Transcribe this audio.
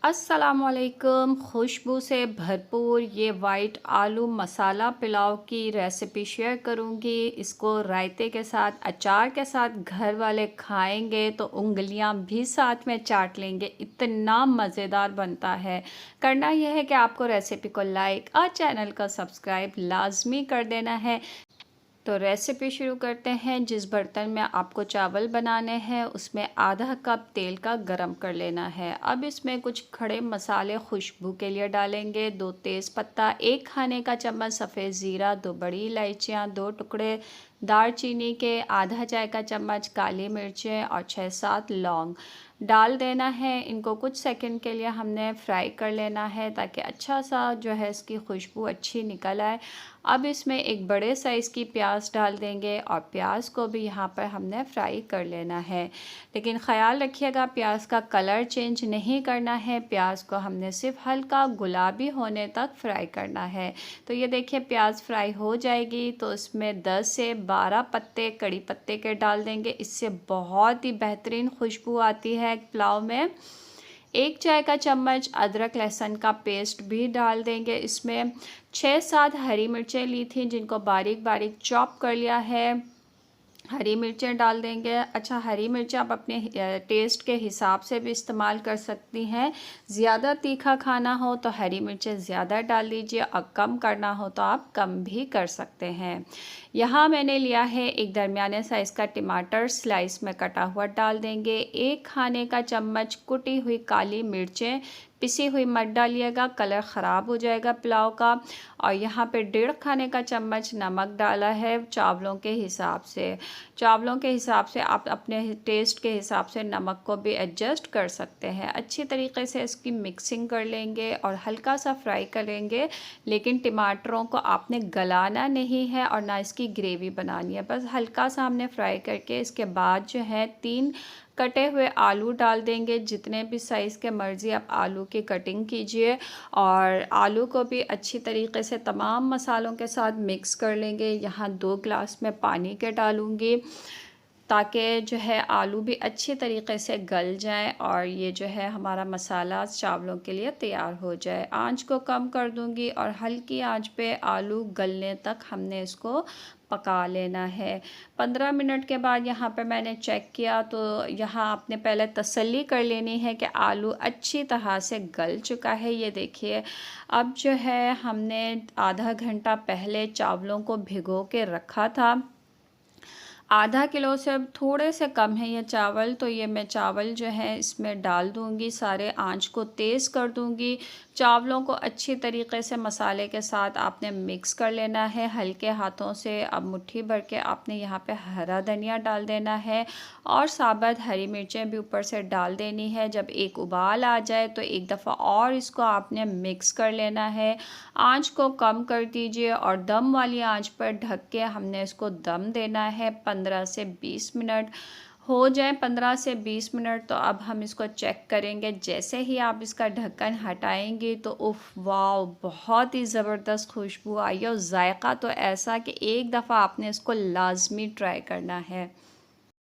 अस्सलामुअलैकुम। खुशबू से भरपूर ये वाइट आलू मसाला पुलाव की रेसिपी शेयर करूंगी। इसको रायते के साथ, अचार के साथ घर वाले खाएंगे तो उंगलियां भी साथ में चाट लेंगे, इतना मज़ेदार बनता है। करना यह है कि आपको रेसिपी को लाइक और चैनल को सब्सक्राइब लाजमी कर देना है। तो रेसिपी शुरू करते हैं। जिस बर्तन में आपको चावल बनाने हैं उसमें आधा कप तेल का गरम कर लेना है। अब इसमें कुछ खड़े मसाले खुशबू के लिए डालेंगे। 2 तेज़पत्ता, 1 खाने का चम्मच सफ़ेद ज़ीरा, 2 बड़ी इलायचियाँ, 2 टुकड़े दालचीनी के, आधा चाय का चम्मच काली मिर्चें और 6-7 लौंग डाल देना है। इनको कुछ सेकंड के लिए हमने फ्राई कर लेना है ताकि अच्छा सा जो है इसकी खुशबू अच्छी निकल आए। अब इसमें एक बड़े साइज़ की प्याज डाल देंगे और प्याज को भी यहाँ पर हमने फ्राई कर लेना है। लेकिन ख़याल रखिएगा प्याज का कलर चेंज नहीं करना है, प्याज को हमने सिर्फ हल्का गुलाबी होने तक फ्राई करना है। तो ये देखिए प्याज फ्राई हो जाएगी तो इसमें 10 से 12 पत्ते कड़ी पत्ते के डाल देंगे। इससे बहुत ही बेहतरीन खुशबू आती है पुलाव में। 1 चाय का चम्मच अदरक लहसुन का पेस्ट भी डाल देंगे। इसमें 6-7 हरी मिर्चें ली थी जिनको बारीक बारीक चॉप कर लिया है, हरी मिर्चें डाल देंगे। अच्छा, हरी मिर्चें आप अपने टेस्ट के हिसाब से भी इस्तेमाल कर सकती हैं। ज़्यादा तीखा खाना हो तो हरी मिर्चें ज़्यादा डाल लीजिए और कम करना हो तो आप कम भी कर सकते हैं। यहाँ मैंने लिया है एक दरमियाने साइज़ का टमाटर स्लाइस में कटा हुआ डाल देंगे। 1 खाने का चम्मच कुटी हुई काली मिर्चें, पिसी हुई मत डालिएगा, कलर ख़राब हो जाएगा पुलाव का। और यहाँ पे 1.5 खाने का चम्मच नमक डाला है चावलों के हिसाब से। चावलों के हिसाब से आप अपने टेस्ट के हिसाब से नमक को भी एडजस्ट कर सकते हैं। अच्छी तरीके से इसकी मिक्सिंग कर लेंगे और हल्का सा फ्राई करेंगे। लेकिन टमाटरों को आपने गलाना नहीं है और ना इसकी ग्रेवी बनानी है, बस हल्का सा हमने फ्राई करके इसके बाद जो है 3 कटे हुए आलू डाल देंगे। जितने भी साइज़ के मर्ज़ी आप आलू की कटिंग कीजिए और आलू को भी अच्छी तरीके से तमाम मसालों के साथ मिक्स कर लेंगे। यहाँ 2 ग्लास में पानी के डालूँगी ताकि जो है आलू भी अच्छी तरीके से गल जाए और ये जो है हमारा मसाला चावलों के लिए तैयार हो जाए। आंच को कम कर दूंगी और हल्की आंच पे आलू गलने तक हमने इसको पका लेना है। 15 मिनट के बाद यहाँ पे मैंने चेक किया तो यहाँ आपने पहले तसल्ली कर लेनी है कि आलू अच्छी तरह से गल चुका है। ये देखिए अब जो है हमने आधा घंटा पहले चावलों को भिगो के रखा था। आधा किलो से अब थोड़े से कम है ये चावल, तो ये मैं चावल जो है इसमें डाल दूँगी सारे। आंच को तेज़ कर दूँगी। चावलों को अच्छी तरीके से मसाले के साथ आपने मिक्स कर लेना है हल्के हाथों से। अब मुट्ठी भर के आपने यहाँ पे हरा धनिया डाल देना है और साबुत हरी मिर्चें भी ऊपर से डाल देनी है। जब एक उबाल आ जाए तो एक दफ़ा और इसको आपने मिक्स कर लेना है। आंच को कम कर दीजिए और दम वाली आंच पर ढक के हमने इसको दम देना है। 15 से 20 मिनट हो जाए। 15 से 20 मिनट तो अब हम इसको चेक करेंगे। जैसे ही आप इसका ढक्कन हटाएंगे तो उफ़ वाओ, बहुत ही ज़बरदस्त खुशबू आई है और जायका तो ऐसा कि एक दफ़ा आपने इसको लाजमी ट्राई करना है।